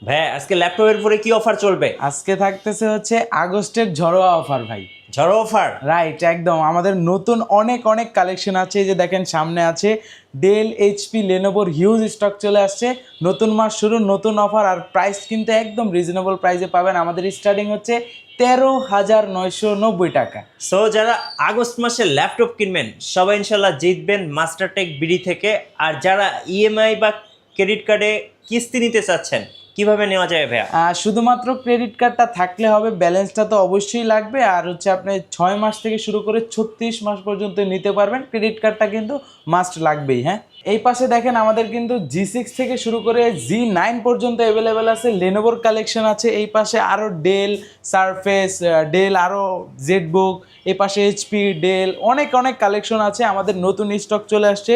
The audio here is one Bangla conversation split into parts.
ভাই আজকে ল্যাপটপের উপরে কি অফার চলবে? আজকে থাকতেছে হচ্ছে আগস্টের ঝড়োয়া অফার ভাই। ঝড়ো অফার। রাইট, একদম আমাদের নতুন অনেক অনেক কালেকশন আছে। এই যে দেখেন সামনে আছে ডেল, এইচপি, লেনোভোর হিউজ স্টক চলে আসছে। নতুন মাস শুরু, নতুন অফার, আর প্রাইস কিন্তু একদম রিজনেবল প্রাইসে পাবেন। আমাদের স্টার্টিং হচ্ছে 13,990 টাকা। সো যারা আগস্ট মাসে ল্যাপটপ কিনবেন সবাই ইনশাল্লাহ জিতবেন মাস্টারটেক বিডি থেকে। আর যারা ইএমআই বা ক্রেডিট কার্ডে কিস্তি নিতে চাচ্ছেন কিভাবে নেওয়া যায় ভাইয়া? শুধুমাত্র ক্রেডিট কার্ডটা থাকলে হবে, ব্যালেন্সটা তো অবশ্যই লাগবে। আর হচ্ছে আপনি 6 মাস থেকে শুরু করে 36 মাস পর্যন্ত নিতে পারবেন। ক্রেডিট কার্ডটা কিন্তু মাস্ট লাগবেই। হ্যাঁ, এই পাশে দেখেন আমাদের কিন্তু G6 থেকে শুরু করে G9 পর্যন্ত অ্যাভেলেবেল আছে। লেনোভোর কালেকশন আছে। এই পাশে আরও ডেল, সারফেস, ডেল, আরও জেটবুক, এই পাশে এইচপি, ডেল, অনেক অনেক কালেকশন আছে। আমাদের নতুন স্টক চলে আসছে।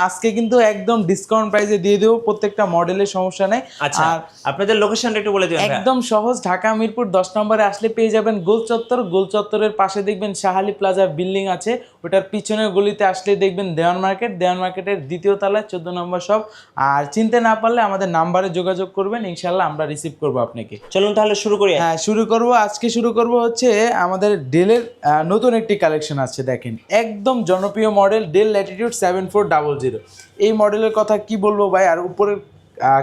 আজকে কিন্তু একদম ডিসকাউন্ট প্রাইসে দিয়ে দেবো প্রত্যেকটা মডেলের, সমস্যা নেই। আচ্ছা, আর আপনাদের লোকেশনটা একটু বলে দিবেন ভাইয়া। একদম সহজ, ঢাকা মিরপুর 10 নম্বরে আসলে পেয়ে যাবেন গোল চত্বর। গোল চত্বরের পাশে দেখবেন শাহালি প্লাজা বিল্ডিং আছে, ওটার পিছনের গলিতে আসলে দেখবেন দেওয়ান মার্কেট। দেওয়ান মার্কেটের দ্বিতীয় তলায় 14 নম্বর শপ। আর চিনতে না পারলে আমাদের নাম্বারে যোগাযোগ করবেন, ইনশাল্লাহ আমরা রিসিভ করবো আপনাকে। চলুন তাহলে শুরু করি। হ্যাঁ, শুরু করব। আজকে শুরু করব হচ্ছে আমাদের ডেলের নতুন একটি কালেকশন আছে। দেখেন একদম জনপ্রিয় মডেল ডেল ল্যাটিটিউড 7400। এই মডেলের কথা কি বলবো ভাই। আর উপরের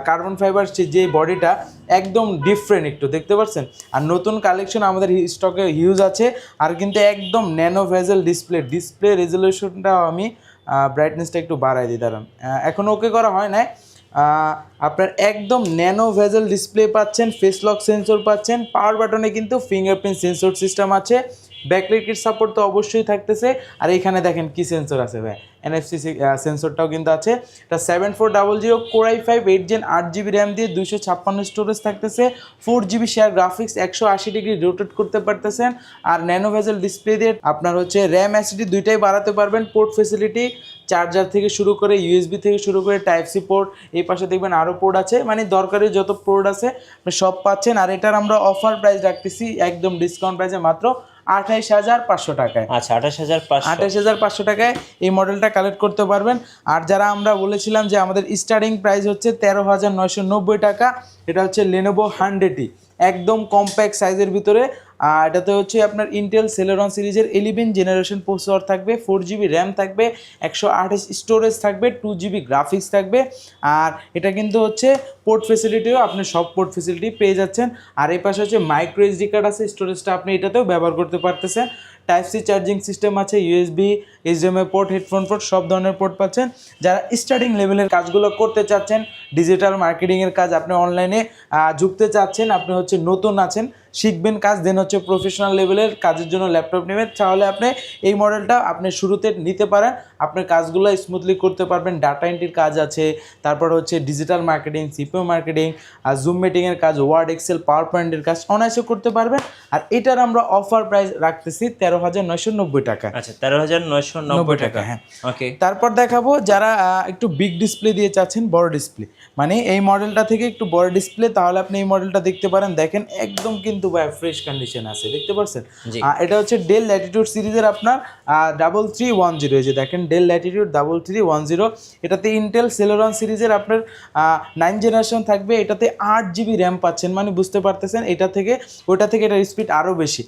কার্বন ফাইবার যে বডিটা একদম ডিফারেন্ট, একটু দেখতে পাচ্ছেন। আর নতুন কালেকশন আমাদের স্টকে হিউজ আছে। আর কিন্তু একদম ন্যানো ভেজেল ডিসপ্লে রেজলিউশনটাও আমি ব্রাইটনেসটা একটু বাড়াই দিই, দাঁড়ান। এখন ওকে করা হয় না। আপনার একদম ন্যানো ভেজেল ডিসপ্লে পাচ্ছেন, ফেস লক সেন্সর পাচ্ছেন, পাওয়ার বাটনে কিন্তু ফিঙ্গারপ্রিন্ট সেন্সর সিস্টেম আছে, ব্যাকলাইটের সাপোর্ট তো অবশ্যই থাকতেছে। আর এখানে দেখেন কি সেন্সর আছে ভাই, NFC সেন্সরটাও কিন্তু আছে। এটা 7400 Core i5 8 Gen 8GB RAM দিয়ে 256 স্টোরেজ থাকতেছে, 4GB share graphics, 180 degree rotate করতে পারতেছেন। আর ন্যানো ভেজেল ডিসপ্লে দিয়ে আপনার হচ্ছে র্যাম অ্যাসিডি দুইটাই বাড়াতে পারবেন। পোর্ট ফেসিলিটি চার্জার থেকে শুরু করে ইউএসবি থেকে শুরু করে টাইপ-সি পোর্ট, এই পাশে দেখবেন আরও পোর্ট আছে, মানে দরকারি যত পোর্ট আছে আপনি সব পাচ্ছেন। আর এটার আমরা অফার প্রাইস রাখতেছি একদম ডিসকাউন্ট প্রাইসে মাত্র 28,500 টাকায়। আচ্ছা, 28,500। 28,500 টাকায় এই মডেলটা কালেক্ট করতে পারবেন। আর যারা আমরা বলেছিলাম যে আমাদের স্টার্টিং প্রাইস হচ্ছে 13,990 টাকা, এটা হচ্ছে লেনোভো 100E, একদম কম্প্যাক্ট সাইজের ভিতরে। এটাতে হচ্ছে আপনার ইন্টেল সেলেরন সিরিজের 11 জেনারেশন প্রসেসর থাকবে, 4GB র্যাম থাকবে, 128 স্টোরেজ থাকবে, 2GB গ্রাফিক্স থাকবে। আর এটা কিন্তু হচ্ছে পোর্ট ফেসিলিটিও আপনি সব পোর্ট ফেসিলিটি পেয়ে যাচ্ছেন। আর এই পাশে হচ্ছে মাইক্রো এসডি কার্ড আছে, স্টোরেজটা আপনি এটাতেও ব্যবহার করতে পারতেছেন। টাইপ-সি চার্জিং সিস্টেম আছে, USB, HDMI port, headphone port, সব ধরনের পোর্ট পাচ্ছেন। যারা স্টার্টিং লেভেলের কাজগুলো করতে চাচ্ছেন, ডিজিটাল মার্কেটিংয়ের কাজ আপনি অনলাইনে ঝুঁকতে চাচ্ছেন, আপনি হচ্ছে নতুন আছেন, শিখবেন কাজ, দেন হচ্ছে প্রফেশনাল লেভেলের কাজের জন্য ল্যাপটপ নেবেন, তাহলে আপনি এই মডেলটা আপনি শুরুতে নিতে পারেন। আপনার কাজগুলো স্মুথলি করতে পারবেন। ডাটা এন্ট্রির কাজ আছে, তারপর হচ্ছে ডিজিটাল মার্কেটিং, সিপিও মার্কেটিং, আর জুম মিটিংয়ের কাজ, ওয়ার্ড, এক্সেল, পাওয়ার পয়েন্টের কাজ অনায়াসে করতে পারবেন। আর এটার আমরা অফার প্রাইস রাখতেছি 13,990 টাকা। আচ্ছা, 13,990 টাকা। হ্যাঁ, ওকে। তারপর দেখাবো যারা একটু বিগ ডিসপ্লে দিয়ে চাচ্ছেন, বড় ডিসপ্লে, মানে এই মডেলটা থেকে একটু বড় ডিসপ্লে, তাহলে আপনি এই মডেলটা দেখতে পারেন। দেখেন একদম কিন্তু ভাই ফ্রেশ কন্ডিশন আছে, দেখতে পাচ্ছেন। এটা হচ্ছে ডেল ল্যাটিটিউড সিরিজের আপনার 3310। এই যে দেখেন ডেল ল্যাটিটিউড 3310, এটাতে ইন্টেল সেলেরন সিরিজের আপনার 9 জেনারেশন থাকবে। এটাতে 8GB র্যাম পাচ্ছেন, মানে বুঝতে পারতেছেন এটা থেকে ওইটা থেকে এটার স্পিড আরও বেশি।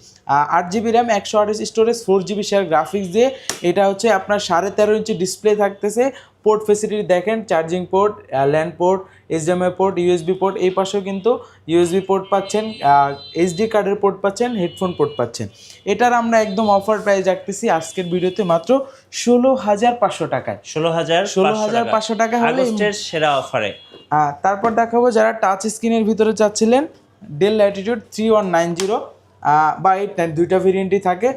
8GB RAM, 128 storage, 4GB share graphics দিয়ে এটা হচ্ছে আপনার 13.5 ইঞ্চি ডিসপ্লে থাকতেছে। পোর্ট ফেসিলিটি দেখেন, charging port, land port, HDMI port, USB port, এই পাশেও কিন্তু ইউএসবি পোর্ট পাচ্ছেন, এইচডি কার্ডের পোর্ট পাচ্ছেন, হেডফোন পোর্ট পাচ্ছেন। এটার আমরা একদম অফার প্রাইস রাখতেছি আজকের ভিডিওতে মাত্র 16,500 টাকায়। 16,500 টাকা হলে সেরা অফারে। তারপর দেখাবো যারা টাচ স্ক্রিনের ভিতরে চাচ্ছিলেন, ডেল ল্যাটিটিউড 3190 বা 89, দুইটা ভেরিয়েন্টই থাকে।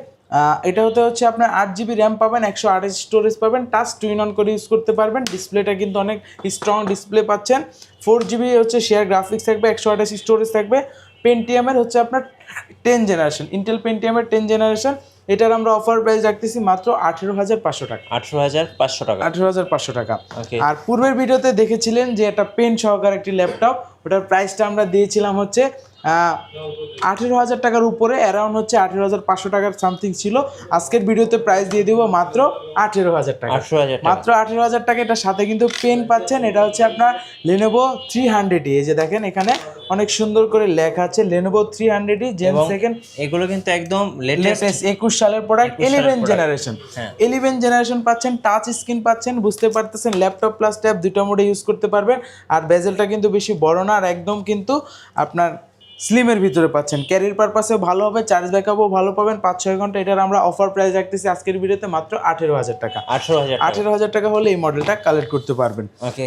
এটা হচ্ছে আপনার 8GB র্যাম পাবেন, 128 স্টোরেজ পাবেন, টাচ টুইন অন করে ইউজ করতে পারবেন। ডিসপ্লেটা কিন্তু অনেক স্ট্রং ডিসপ্লে পাচ্ছেন। 4GB হচ্ছে শেয়ার গ্রাফিক্স থাকবে, 128 স্টোরেজ থাকবে। পেন্টিয়ামের হচ্ছে আপনার 10 জেনারেশন, ইন্টেল পেন্টিয়ামের 10 জেনারেশন। এটার আমরা অফার প্রাইস রাখতেছি মাত্র 18,500 টাকা। 18,500 টাকা। 18,500 টাকা। ওকে। আর পূর্বের ভিডিওতে দেখেছিলেন যে এটা পেন সহকারে একটি ল্যাপটপ, ওটার প্রাইসটা আমরা দিয়েছিলাম হচ্ছে 18,000 টাকার উপরে, অ্যারাউন্ড হচ্ছে 18,500 টাকার সামথিং ছিল। আজকের ভিডিওতে প্রাইস দিয়ে দিব মাত্র 18,000 টাকা। 18,000 টাকা। মাত্র 18,000 টাকা। এটার সাথে কিন্তু পেন পাচ্ছেন। এটা হচ্ছে আপনার Lenovo 300E। এই যে দেখেন এখানে অনেক সুন্দর করে লেখা আছে Lenovo 300E জেন এবং সেকেন্ড। এগুলো কিন্তু একদম লেটেস্ট লেটেস্ট 21 সালের প্রোডাক্ট, 21 সালের 11 product। জেনারেশন। হ্যাঁ। 11 জেনারেশন পাচ্ছেন, টাচ স্ক্রিন পাচ্ছেন, বুঝতে পারতেছেন ল্যাপটপ প্লাস ট্যাব দুটো মোডে ইউজ করতে পারবেন। আর বেজেলটা কিন্তু বেশি বড় না, আর একদম কিন্তু আপনার স্লিমের ভিতরে পাচ্ছেন। ক্যারিয়ার পারপাসেও ভালো হবে, চার্জ ব্যাকআপও ভালো পাবেন 5-6 ঘন্টা। এটার আমরা অফার প্রাইস রাখতেছি আজকের ভিডিওতে মাত্র 18,000 টাকা। 18,000 টাকা হলে এই মডেলটা কালেক্ট করতে পারবেন। ওকে।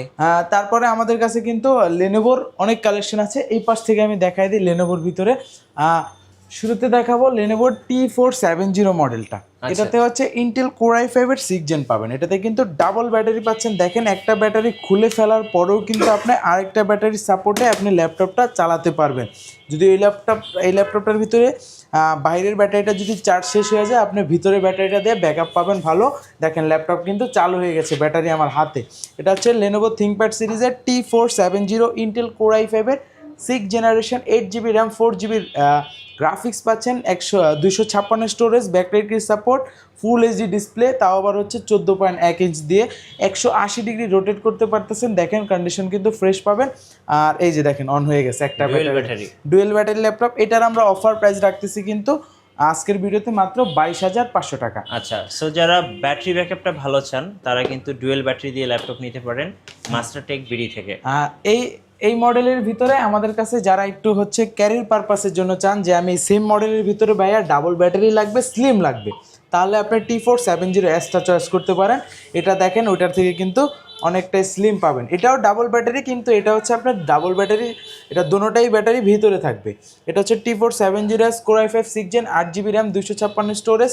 তারপরে আমাদের কাছে কিন্তু লেনোভোর অনেক কালেকশন আছে। এই পাশ থেকে আমি দেখাই দিই লেনোভোর ভিতরে। শুরুতে দেখাবো লেনোভোর T470 মডেলটা। এটাতে হচ্ছে ইন্টেল কোর i5 এর 6 জেন পাবেন। এটাতে কিন্তু ডাবল ব্যাটারি পাচ্ছেন। দেখেন একটা ব্যাটারি খুলে ফেলার পরেও কিন্তু আপনি আরেকটা ব্যাটারি সাপোর্টে আপনি ল্যাপটপটা চালাতে পারবেন। যদি এই ল্যাপটপটার ভিতরে বাইরের ব্যাটারিটা যদি চার্জ শেষ হয়ে যায়, আপনি ভিতরে ব্যাটারিটা দিয়ে ব্যাকআপ পাবেন ভালো। দেখেন ল্যাপটপ কিন্তু চালু হয়ে গেছে, ব্যাটারি আমার হাতে। এটা হচ্ছে Lenovo ThinkPad সিরিজের T470 ইন্টেল কোর i5 এর 6 generation, 8GB RAM, 4GB graphics পাচ্ছেন, 256 storage, backlight support, full HD display, তাও আবার হচ্ছে 14.1 ইঞ্চ দিয়ে 180 ডিগ্রি রোটেট করতে পারতেছেন। দেখেন কন্ডিশন কিন্তু ফ্রেশ পাবেন। আর এই যে দেখেন অন হয়ে গেছে একটা ব্যাটারি, ডুয়েল ব্যাটারি ল্যাপটপ। এটার আমরা অফার প্রাইস রাখতেছি কিন্তু আজকের ভিডিওতে মাত্র 22,500 টাকা। আচ্ছা, সো যারা ব্যাটারি ব্যাকআপটা ভালো চান তারা কিন্তু ডুয়েল ব্যাটারি দিয়ে ল্যাপটপ নিতে পারেন মাস্টারটেক বিডি থেকে। এই মডেলের ভিতরে আমাদের কাছে যারা একটু হচ্ছে ক্যারিয়ার পারপাসের জন্য চান যে আমি সেম মডেলের ভিতরে ভাইয়া ডাবল ব্যাটারি লাগবে, স্লিম লাগবে, তাহলে আপনি T470Sটা চয়েস করতে পারেন। এটা দেখেন ওইটার থেকে কিন্তু অনেকটাই স্লিম পাবেন। এটাও ডাবল ব্যাটারি, কিন্তু এটা হচ্ছে আপনার ডাবল ব্যাটারি, এটা দুটোটাই ব্যাটারি ভিতরে থাকবে। এটা হচ্ছে T470S core i5 6 gen, 8GB RAM, 256 storage,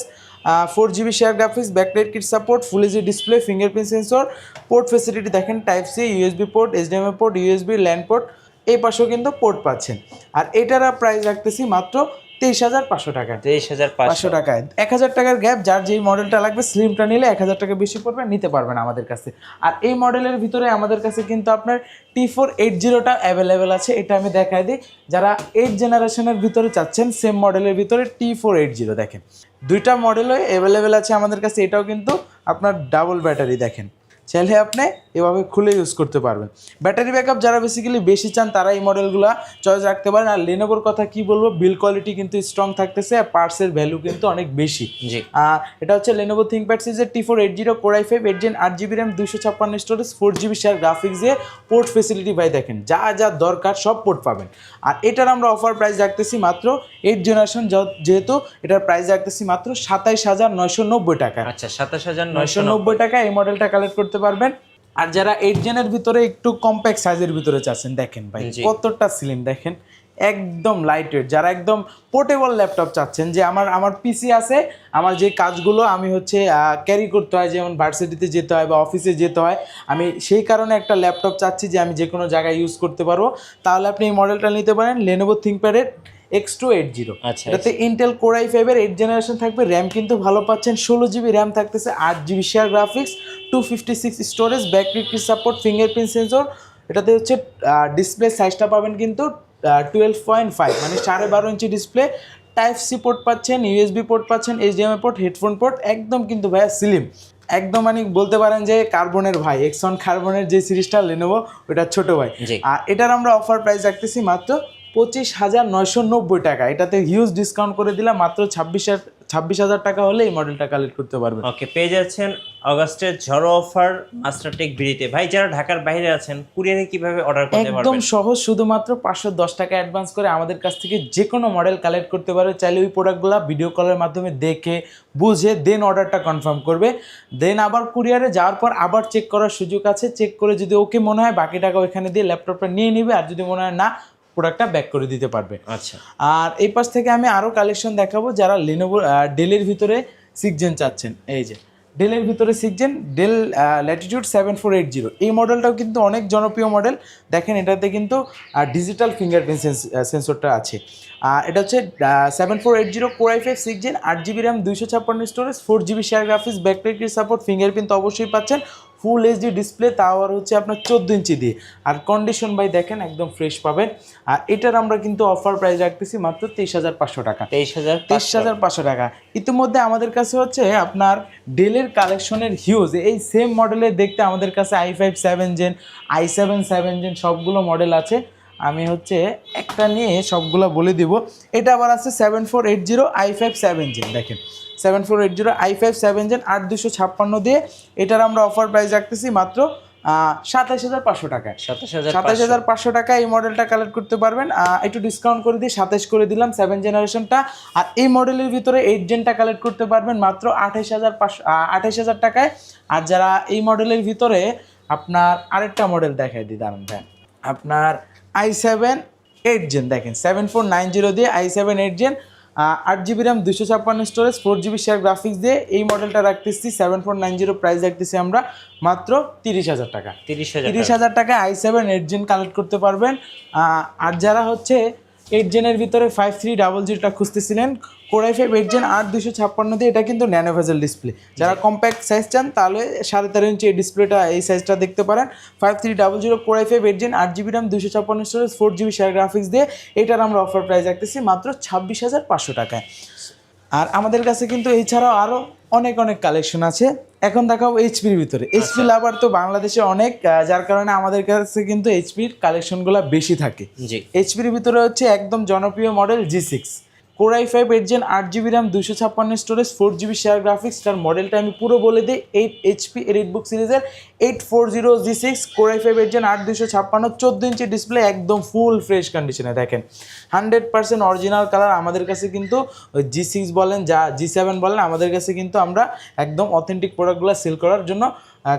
4GB share graphics, backlight kit support, full HD display, fingerprint sensor, port facility দেখেন type C, USB port, HDMI port, USB LAN port, এই পাশেও কিন্তু পোর্ট পাচ্ছেন। আর এটার প্রাইস রাখতেছি মাত্র 23,500 টাকা। 23,500 টাকায় 1,000 টাকার গ্যাপ। যার যেই মডেলটা লাগবে, স্লিমটা নিলে 1,000 টাকা বেশি পড়বে, নিতে পারবেন আমাদের কাছে। আর এই মডেলের ভিতরে আমাদের কাছে কিন্তু আপনার T480টা অ্যাভেলেবেল আছে। এটা আমি দেখাই দিই। যারা 8 জেনারেশনের ভিতরে চাচ্ছেন সেম মডেলের ভিতরে T480 দেখেন, দুইটা মডেলই অ্যাভেলেবেল আছে আমাদের কাছে। এটাও কিন্তু আপনার ডাবল ব্যাটারি, দেখেন চাইলে আপনি এভাবে খুলে ইউজ করতে পারবেন। ব্যাটারি ব্যাকআপ যারা বেসিক্যালি বেশি চান তারা এই মডেলগুলো চয়েস রাখতে পারেন। আর লেনোভোর কথা কি বলবো, বিল কোয়ালিটি কিন্তু স্ট্রং থাকতেছে, আর পার্টসের ভ্যালু কিন্তু অনেক বেশি। এটা হচ্ছে Lenovo ThinkPad সিরিজের T480 core i5 8 gen, 8GB RAM, 256 storage, 4GB share graphics দিয়ে পোর্ট ফেসিলিটি ভাই দেখেন যা যা দরকার সব পোর্ট পাবেন। আর এটার আমরা অফার প্রাইস রাখতেছি মাত্র 8 জেনারেশন, যেহেতু এটার প্রাইস রাখতেছি মাত্র 27,990 টাকা। আচ্ছা, 27,990 টাকা এই মডেলটা কালেক্ট করতে পারবেন। আর যারা 8 জেনের ভিতরে একটু কম্প্যাক্ট সাইজের ভিতরে চাচ্ছেন, দেখেন ভাই কতটা স্লিম, দেখেন একদম লাইট ওয়েট। যারা একদম পোর্টেবল ল্যাপটপ চাচ্ছেন, যে আমার পিসি আছে, আমার যে কাজগুলো আমি হচ্ছে ক্যারি করতে হয়, যেমন ভার্সিটিতে যেতে হয় বা অফিসে যেতে হয়, আমি সেই কারণে একটা ল্যাপটপ চাচ্ছি যে আমি যে কোনো জায়গায় ইউজ করতে পারবো, তাহলে আপনি এই মডেলটা নিতে পারেন Lenovo ThinkPad X280। এটাতে ইন্টেল কোর i5 এর 8 জেনারেশন থাকবে, র্যাম কিন্তু ভালো পাচ্ছেন, 16GB র্যাম থাকতেছে, 8GB share graphics, 256 storage, backlight kit support, fingerprint sensor. এটাতে হচ্ছে ডিসপ্লে সাইজটা পাবেন কিন্তু 12.5 মানে 12.5 inch display, type C port পাচ্ছেন, ইউএসবি পোর্ট পাচ্ছেন, HDMI পোর্ট, হেডফোন পোর্ট, একদম কিন্তু ভাইয়া স্লিম, একদম মানে বলতে পারেন যে কার্বনের ভাই, এক্সন কার্বনের যে সিরিজটা Lenovo ওটা ছোট ভাই। আর এটার আমরা অফার প্রাইস রাখতেছি মাত্র 25,990 টাকা। এটাতে হিউজ ডিসকাউন্ট করে দিলাম, মাত্র 26,000 টাকা হলে এই মডেলটা কালেক্ট করতে পারবেন। ওকে, পেয়ে যাচ্ছেন অগাস্টের ঝড়ো অফার মাস্টারটেক বিডিতে। ভাই যারা ঢাকার বাইরে আছেন কুরিয়ারে কিভাবে অর্ডার করতে পারবেন? একদম সহজ, শুধুমাত্র 510 টাকা অ্যাডভান্স করে আমাদের কাছ থেকে যে কোনো মডেল কালেক্ট করতে পারবে। চাইলে ওই প্রোডাক্টগুলো ভিডিও কলের মাধ্যমে দেখে বুঝে দেন অর্ডারটা কনফার্ম করবে। দেন আবার কুরিয়ারে যাওয়ার পর আবার চেক করার সুযোগ আছে। চেক করে যদি ওকে মনে হয় বাকি টাকা ওইখানে দিয়ে ল্যাপটপটা নিয়ে নেবে, আর যদি মনে হয় না, প্রোডাক্টটা ব্যাক করে দিতে পারবে। আচ্ছা, আর এই পাশ থেকে আমি আরও কালেকশন দেখাবো। যারা Lenovo ডেলের ভিতরে 6 জেন চাচ্ছেন, এই যে ডেলের ভিতরে 6 জেন ডেল ল্যাটিটিউড 7480, এই মডেলটাও কিন্তু অনেক জনপ্রিয় মডেল। দেখেন এটাতে কিন্তু ডিজিটাল ফিঙ্গারপ্রিন্ট সেন্সরটা আছে। এটা হচ্ছে 7480 core i5 6 gen, 8GB RAM, 256 storage, 4GB share graphics, backlight kit support, fingerprint তো অবশ্যই পাচ্ছেন, ফুল এইচডি ডিসপ্লে, তাও আর হচ্ছে আপনার 14 ইঞ্চি দিয়ে। আর কন্ডিশন ভাই দেখেন একদম ফ্রেশ পাবেন। আর এটার আমরা কিন্তু অফার প্রাইস রাখতেছি মাত্র 23,500 টাকা। 23,500 টাকা। ইতিমধ্যে আমাদের কাছে হচ্ছে আপনার ডেলের কালেকশনের হিউজ, এই সেম মডেলের দেখতে আমাদের কাছে i5 7 জেন, i7 7 জেন সবগুলো মডেল আছে। আমি হচ্ছে একটা নিয়ে সবগুলো বলে দিব। এটা আবার আছে 7480 i5 7 জেন, দেখেন 7480 i5 7 জেন 8256 দিয়ে। এটার আমরা অফার প্রাইস রাখতেছি মাত্র 27,500 টাকায়। 27,500 টাকা এই মডেলটা কালেক্ট করতে পারবেন। একটু ডিসকাউন্ট করে দিয়ে 27 করে দিলাম 7 জেনারেশনটা। আর এই মডেলের ভিতরে 8 জেনটা কালেক্ট করতে পারবেন মাত্র 28,000 টাকায়। আর যারা এই মডেলের ভিতরে আপনার আরেকটা মডেল দেখাই দিই, দাঁড়ান ভাই, আপনার i7 8 জেন দেখেন 7490 দিয়ে i7 8 gen, 8GB RAM, 256 storage, 4GB share graphics দিয়ে এই মডেলটা রাখতেছি 7490, প্রাইস রাখতেছি আমরা মাত্র 30,000 টাকা। 30,000 টাকা i7 8 জেন কালেক্ট করতে পারবেন। আর যারা হচ্ছে 8 জেনের ভিতরে 5300টা খুঁজতেছিলেন, Core i5 8 জেন 8256 দিয়ে, এটা কিন্তু ন্যানো ভেজেল ডিসপ্লে। যারা কম্প্যাক্ট সাইজ চান তাহলে 13.5 ইঞ্চি এই ডিসপ্লেটা, এই সাইজটা দেখতে পারেন। 5300 Core i5 8 gen, 8GB RAM, 256 storage, 4GB share graphics দিয়ে এটার আমরা অফার প্রাইস রাখতেছি মাত্র 26,500 টাকায়। আর আমাদের কাছে কিন্তু এছাড়াও আরও অনেক কালেকশন আছে। এখন দেখাবো এইচপির ভিতরে। এইচপি লাভার তো বাংলাদেশে অনেক, যার কারণে আমাদের কাছে কিন্তু এইচপির কালেকশনগুলো বেশি থাকে। এইচপির ভিতরে হচ্ছে একদম জনপ্রিয় model G6 Core i5 8 gen, 8GB RAM, 256 storage, 4GB share graphics. তার মডেলটা আমি পুরো বলে দিই, 8 HP এলিটবুক সিরিজের 840 G6 Core i5 8 gen 8256, 14 inch display, একদম ফুল ফ্রেশ কন্ডিশনে। দেখেন 100% অরিজিনাল কালার। আমাদের কাছে কিন্তু G6 বলেন, G7 বলেন, আমাদের কাছে কিন্তু আমরা একদম অথেন্টিক প্রোডাক্টগুলো সেল করার জন্য,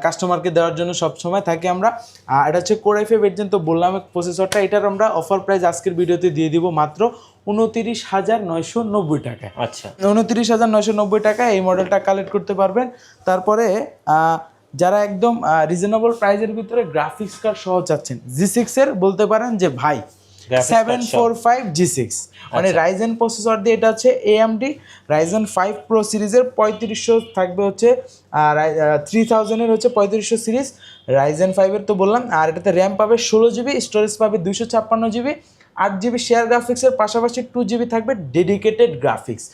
কাস্টমারকে দেওয়ার জন্য সবসময় থাকি আমরা। এটা হচ্ছে Core i5 8 জেন, তো বললাম প্রসেসরটা, এটার আমরা অফার প্রাইস আজকের ভিডিওতে দিয়ে দিব মাত্র 29,990 টাকায়। আচ্ছা, 29,990 টাকা এই মডেলটা কালেক্ট করতে পারবেন। তারপরে যারা একদম রিজনেবল প্রাইসের ভিতরে গ্রাফিক্স কার্ড সহ চাচ্ছেন, G6 এর বলতে পারেন যে ভাই 745 G6, মানে রাইজেন প্রসেসর দিয়ে, এটা হচ্ছে AMD রাইজেন 5 প্রো সিরিজের 3500 থাকবে হচ্ছে, 3000 এর হচ্ছে 3500 সিরিজ রাইজেন 5 এর, তো বললাম। আর এটাতে র্যাম পাবে 16GB, স্টোরেজ পাবে 256GB, 8GB শেয়ার গ্রাফিক্সের পাশাপাশি 2GB থাকবে ডেডিকেটেড গ্রাফিক্স।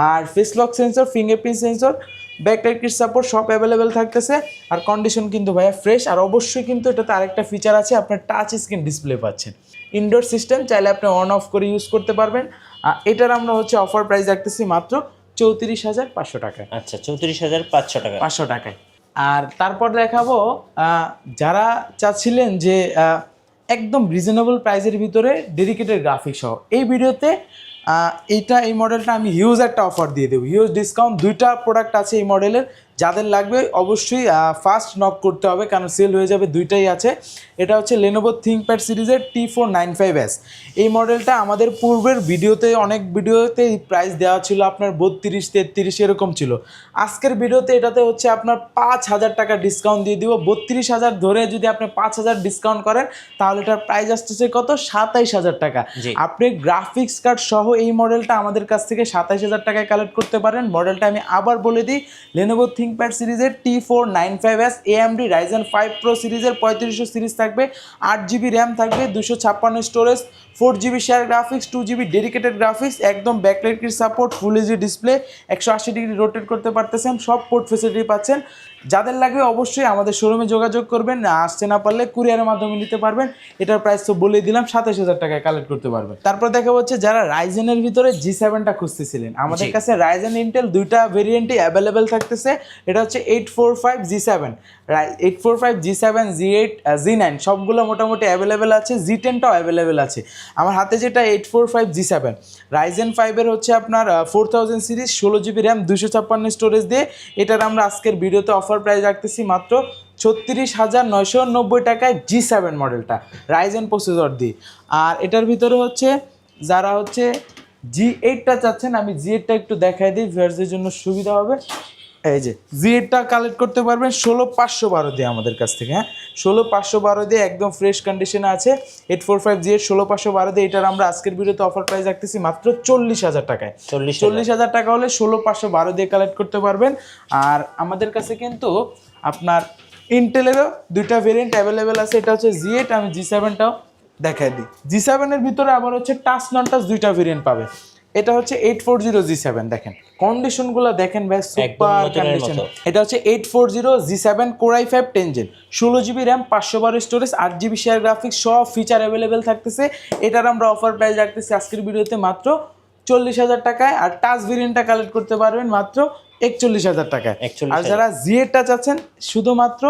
আর face lock sensor, fingerprint sensor, backlight kit support সব অ্যাভেলেবেল থাকতেছে। আর কন্ডিশন কিন্তু ভাইয়া ফ্রেশ। আর অবশ্যই কিন্তু এটাতে আরেকটা ফিচার আছে, আপনার টাচ স্ক্রিন ডিসপ্লে পাচ্ছেন। ইনডোর সিস্টেম, চাইলে আপনি অন অফ করে ইউজ করতে পারবেন। এটার আমরা হচ্ছে অফার প্রাইস রাখতেছি মাত্র 34,500 টাকায়। আচ্ছা, 34,500 টাকা, 500 টাকায়। আর তারপর দেখাবো যারা চাচ্ছিলেন যে একদম রিজনেবল প্রাইসের ভিতরে ডেডিকেটেড গ্রাফিক্স সহ, এই ভিডিওতে এই মডেলটা আমি হিউজ একটা অফার দিয়ে দেবো, হিউজ ডিসকাউন্ট। 2টা প্রোডাক্ট আছে এই মডেলের, যাদের লাগবে অবশ্যই ফার্স্ট নক করতে হবে, কারণ সেল হয়ে যাবে। 2টাই আছে। এটা হচ্ছে Lenovo ThinkPad সিরিজের T495S। এই মডেলটা আমাদের পূর্বের ভিডিওতে, অনেক ভিডিওতে প্রাইস দেওয়া ছিল আপনার 32, 33 এরকম ছিল। আজকের ভিডিওতে এটাতে হচ্ছে আপনার 5,000 টাকা ডিসকাউন্ট দিয়ে দিব। 32,000 ধরে যদি আপনি 5,000 ডিসকাউন্ট করেন, তাহলে এটার প্রাইস আসতেছে কত? 27,000 টাকা। আপনি গ্রাফিক্স কার্ড সহ এই মডেলটা আমাদের কাছ থেকে 27,000 টাকায় কালেক্ট করতে পারেন। মডেলটা আমি আবার বলে দিই, Lenovo ThinkPad সিরিজের T495S, AMD Ryzen 5 Pro সিরিজের 3500 সিরিজ থাকবে, 8GB র্যাম থাকবে, 256 storage, 4GB share graphics, 2GB dedicated graphics, একদম backlight kit support, full HD display, 180 degree rotate করতে পারতেছেন, সব পোর্ট ফেসিলিটি পাচ্ছেন। যাদের লাগবে অবশ্যই আমাদের শোরুমে যোগাযোগ করবেন, আসতে না পারলে কুরিয়ারের মাধ্যমে নিতে পারবেন। এটার প্রাইস তো বলেই দিলাম, 27,000 টাকায় কালেক্ট করতে পারবেন। তারপর দেখা হচ্ছে যারা রাইজেনের ভিতরে G7টা খুঁজতেছিলেন, আমাদের কাছে রাইজেন ইন্টেল 2টা ভেরিয়েন্টই অ্যাভেলেবেল থাকতেছে। এটা হচ্ছে 845 G7, 845 G7, G8, G9 সবগুলো মোটামুটি অ্যাভেলেবেল আছে। G10টাও অ্যাভেলেবেল আছে। আমার হাতে যেটা 845 G7 রাইজেন 5 হচ্ছে আপনার 4000 সিরিজ, 16GB র্যাম, 256 স্টোরেজ দিয়ে, এটার আমরা আজকের ভিডিওতে অফার প্রাইস রাখতেছি মাত্র 36,990 টাকায় G7 মডেলটা রাইজেন প্রসেসর দিয়ে। আর এটার ভিতরে হচ্ছে যারা হচ্ছে G8টা চাচ্ছেন, আমি G8টা একটু দেখাই দিই, ভিউয়ারদের জন্য সুবিধা হবে। এই যে G8টা কালেক্ট করতে পারবেন 16,512 দিয়ে আমাদের কাছ থেকে। হ্যাঁ, 16,512 দিয়ে একদম ফ্রেশ কন্ডিশনে আছে। 845 G8 16,512 দিয়ে, এটার আমরা আজকের ভিডিওতে অফার প্রাইস রাখতেছি মাত্র 40,000 টাকায়। 40,000 টাকা হলে 16,512 দিয়ে কালেক্ট করতে পারবেন। আর আমাদের কাছে কিন্তু আপনার ইন্টেলেরও দুইটা ভেরিয়েন্ট অ্যাভেলেবেল আছে, এটা হচ্ছে Z8, আমি G7টাও দেখাই দিই। G7-এর ভিতরে আবার হচ্ছে টাচ নন টাচ দুইটা ভেরিয়েন্ট পাবে। এটা হচ্ছে 840 G7, দেখেন কন্ডিশনগুলো দেখেন ভাই, সুপার কন্ডিশন। এটা হচ্ছে 840 G7 Core i5 10 Gen, 16GB RAM, 512 storage, 8GB share graphics, সব ফিচার অ্যাভেলেবেল থাকতেছে। এটার আমরা অফার প্রাইস রাখতেছি আজকের ভিডিওতে মাত্র 40,000 টাকায়, আর টাচ ভেরিয়েন্টটা কালেক্ট করতে পারবেন মাত্র 41,000 টাকায়। আর যারা Z8টা চাচ্ছেন শুধুমাত্র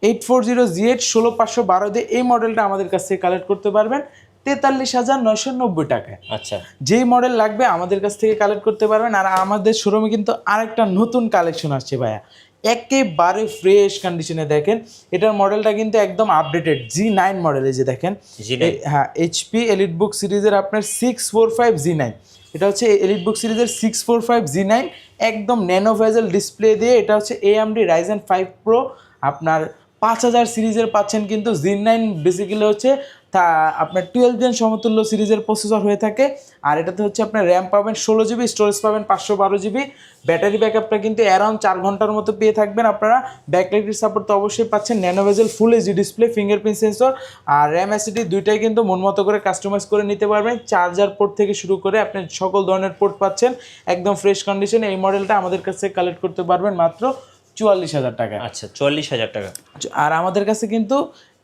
840 Z8 16512 দিয়ে এই মডেলটা আমাদের কাছ থেকে কালেক্ট করতে পারবেন 43,990 টাকায়। আচ্ছা, যেই মডেল লাগবে আমাদের কাছ থেকে কালেক্ট করতে পারবেন। আর আমাদের শোরুমে কিন্তু আরেকটা নতুন কালেকশন আসছে ভাইয়া, একেবারে ফ্রেশ কন্ডিশনে। দেখেন এটার মডেলটা কিন্তু একদম আপডেটেড, G9 মডেল। এই যে দেখেন, হ্যাঁ HP এলিটবুক সিরিজের আপনার 645 G9, এটা হচ্ছে এলিটবুক সিরিজের 645 G9, একদম ন্যানো ভেজেল ডিসপ্লে দিয়ে। এটা হচ্ছে AMD Ryzen 5 Pro, আপনার 5000 সিরিজের পাচ্ছেন, কিন্তু Z9 বেসিক্যালি হচ্ছে তা আপনার 12 জেন সমতুল্য সিরিজের প্রসেসর হয়ে থাকে। আর এটাতে হচ্ছে আপনার র্যাম পাবেন 16GB, স্টোরেজ পাবেন 512GB, ব্যাটারি ব্যাকআপটা কিন্তু অ্যারাউন্ড 4 ঘন্টার মতো পেয়ে থাকবেন আপনারা। ব্যাকলাইটের সাপোর্ট তো অবশ্যই পাচ্ছেন, nano bezel full HD display, fingerprint sensor আর র্যাম এসএসডি দুইটাই কিন্তু মন মতো করে কাস্টমাইজ করে নিতে পারবেন। চার্জার পোর্ট থেকে শুরু করে আপনি সকল ধরনের পোর্ট পাচ্ছেন একদম ফ্রেশ কন্ডিশনে। এই মডেলটা আমাদের কাছে কালেক্ট করতে পারবেন মাত্র 44,000 টাকা। আচ্ছা, 44,000 টাকা। আর আমাদের কাছে কিন্তু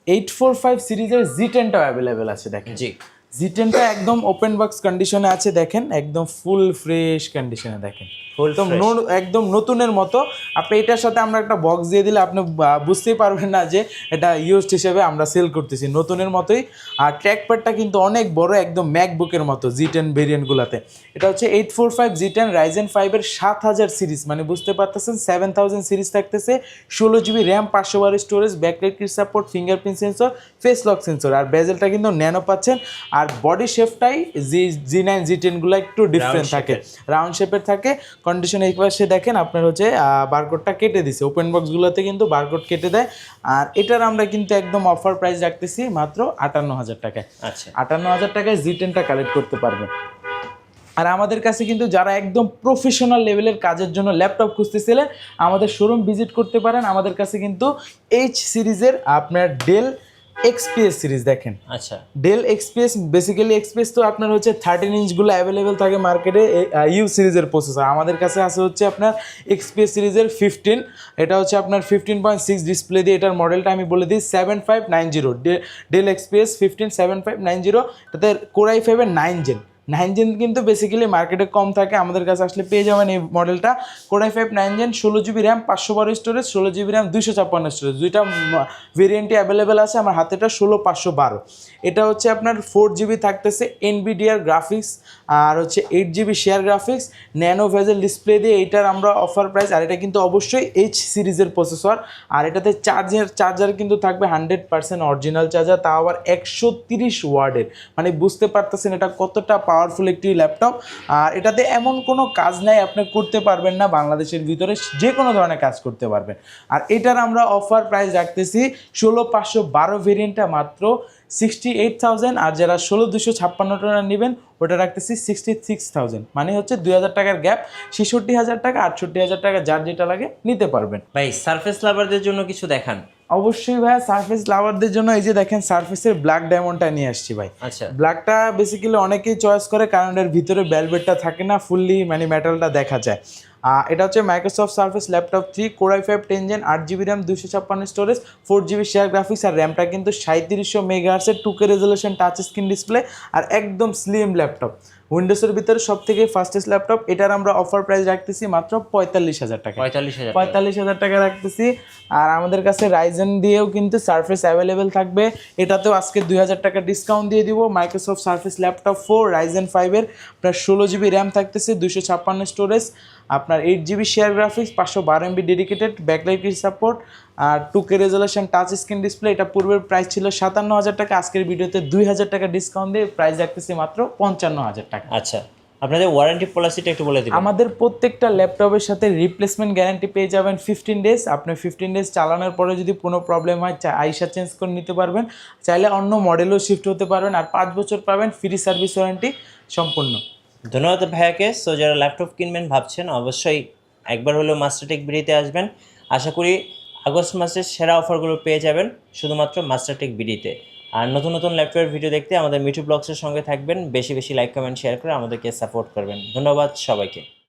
845 সিরিজের Z10টাও অ্যাভেলেবেল আছে। দেখেন জি, Z10টা একদম ওপেন বক্স কন্ডিশনে আছে, দেখেন একদম ফুল ফ্রেশ কন্ডিশনে, দেখেন একদম নতুনের মতো। আপনি এটার সাথে আমরা একটা বক্স দিয়ে দিলে আপনি বুঝতেই পারবেন না যে এটা ইউজড হিসেবে আমরা সেল করতেছি, নতুনের মতোই। আর ট্র্যাকপ্যাডটা কিন্তু অনেক বড়, একদম ম্যাকবুকের মতো Z10 ভেরিয়েন্টগুলোতে। এটা হচ্ছে 845 Z10 Ryzen 5-এর 7000 সিরিজ, মানে বুঝতে পারতেছেন 7000 সিরিজ থাকতেছে, 16GB RAM, 512 storage, backlight support, fingerprint sensor, face lock sensor, আর বেজেলটা কিন্তু ন্যানো পাচ্ছেন। আর বডি শেপটাই G9 Z10গুলো একটু ডিফারেন্ট থাকে, রাউন্ড শেপের থাকে। কন্ডিশনে এই পাশে দেখেন আপনার হচ্ছে বারকোডটা কেটে দিছে, ওপেন বক্সগুলোতে কিন্তু বারকোড কেটে দেয়। আর এটার আমরা কিন্তু একদম অফার প্রাইস রাখতেছি মাত্র 58,000 টাকায়। আচ্ছা, 58,000 টাকায় Z10টা কালেক্ট করতে পারবেন। আর আমাদের কাছে কিন্তু যারা একদম প্রফেশনাল লেভেলের কাজের জন্য ল্যাপটপ খুঁজতেছিলেন আমাদের শোরুম ভিজিট করতে পারেন। আমাদের কাছে কিন্তু H সিরিজের আপনার ডেল XPS সিরিজ, দেখেন আচ্ছা, ডেল XPS, বেসিক্যালি XPS তো আপনার হচ্ছে 13 ইঞ্চগুলো অ্যাভেলেবেল থাকে মার্কেটে ইউ সিরিজের প্রসেসর। আমাদের কাছে আছে হচ্ছে আপনার XPS সিরিজের 15, এটা হচ্ছে আপনার 15.6 ডিসপ্লে দিয়ে। এটার মডেলটা আমি বলে দিই 7590, ডেল XPS 15 7590, এটাতে Core i5-এর 9 জেন। 9 জেন কিন্তু বেসিক্যালি মার্কেটে কম থাকে, আমাদের কাছে আসলে পেয়ে যাবেন এই মডেলটা। Core i5 9 gen, 16GB RAM, 512 storage, 16GB RAM, 256 storage, দুইটা ভেরিয়েন্টই অ্যাভেলেবেল আছে। আমার হাতেটা 16512। এটা হচ্ছে আপনার 4GB থাকতেছে NVIDIA গ্রাফিক্স, আর হচ্ছে 8GB share graphics, nano bezel display দিয়ে। এইটার আমরা অফার প্রাইস, আর এটা কিন্তু অবশ্যই H সিরিজের প্রসেসর। আর এটাতে চার্জার কিন্তু থাকবে 100% অরিজিনাল চার্জার, তাও আবার 130 ওয়াটের, মানে বুঝতে পারতেছেন এটা কতটা পাওয়ারফুল একটি ল্যাপটপ। আর এটাতে এমন কোনো কাজ নাই আপনি করতে পারবেন না, বাংলাদেশের ভিতরে যে কোনো ধরনের কাজ করতে পারবেন। আর এটার আমরা অফার প্রাইস রাখতেছি 16512 ভেরিয়েন্টটা মাত্র 68,000, আর যারা 16256 টাকা নেবেন ওটা রাখতেছি 66,000, মানে হচ্ছে 2,000 টাকার গ্যাপ, 66,000 টাকা 68,000 টাকা, যার যেটা লাগে নিতে পারবেন। ভাই সারফেস লাভারদের জন্য কিছু দেখান। অবশ্যই ভাই, সারফেস লাভারদের জন্য এই যে দেখেন সারফেসের ব্ল্যাক ডায়মন্ডটা নিয়ে আসছি ভাই। আচ্ছা, ব্ল্যাকটা বেসিক্যালি অনেকেই চয়েস করে কারণ এর ভিতরে ভেলভেটটা থাকে না, ফুললি মানে মেটালটা দেখা যায়। এটা হচ্ছে Microsoft Surface laptop 3, Core i5 10 gen, 8GB RAM, 256 storage, 4GB share graphics, আর র্যামটা কিন্তু 3700 মেগাহার্টজের 2K resolution touch screen display, আর একদম স্লিম ল্যাপটপ, উইন্ডোজের ভিতরে সব থেকে ফাস্টেস্ট ল্যাপটপ। এটার আমরা অফার প্রাইস রাখতেছি মাত্র 45,000 টাকা। 45,000 টাকা রাখতেছি। আর আমাদের কাছে রাইজেন দিয়েও কিন্তু সারফেস অ্যাভেলেবেল থাকবে, এটাতেও আজকে 2,000 টাকা ডিসকাউন্ট দিয়ে দিব। মাইক্রোসফট সারফেস ল্যাপটপ 4 Ryzen 5-এর প্রায় 16GB র্যাম থাকতেছে, 256 স্টোরেজ, আপনার 8GB share graphics, 512 MB dedicated, backlight support, আর 2K resolution touch screen display. এটা পূর্বের প্রাইস ছিল 57,000 টাকা, আজকের ভিডিওতে 2,000 টাকা ডিসকাউন্ট দিয়ে প্রাইস রাখতেছি মাত্র 55,000 টাকা। আচ্ছা, আপনাদের ওয়ারেন্টি পলিসিটা একটু বলে দিবেন। আমাদের প্রত্যেকটা ল্যাপটপের সাথে রিপ্লেসমেন্ট গ্যারান্টি পেয়ে যাবেন 15 ডেজ। আপনি 15 ডেজ চালানোর পরে যদি কোনো প্রবলেম হয় আইসা চেঞ্জ করে নিতে পারবেন, চাইলে অন্য মডেলও শিফট হতে পারবেন, আর 5 বছর পাবেন ফ্রি সার্ভিস ওয়ারেন্টি সম্পূর্ণ। ধন্যবাদ ভাইয়াকে। সো যারা ল্যাপটপ কিনবেন ভাবছেন অবশ্যই একবার হলেও মাস্টারটেক বিডিতে আসবেন। আশা করি আগস্ট মাসের সেরা অফারগুলো পেয়ে যাবেন শুধুমাত্র মাস্টারটেক বিডিতে। আর নতুন নতুন ল্যাপটপের ভিডিও দেখতে আমাদের মিঠু ব্লগসের সঙ্গে থাকবেন, বেশি বেশি লাইক কমেন্ট শেয়ার করে আমাদেরকে সাপোর্ট করবেন। ধন্যবাদ সবাইকে।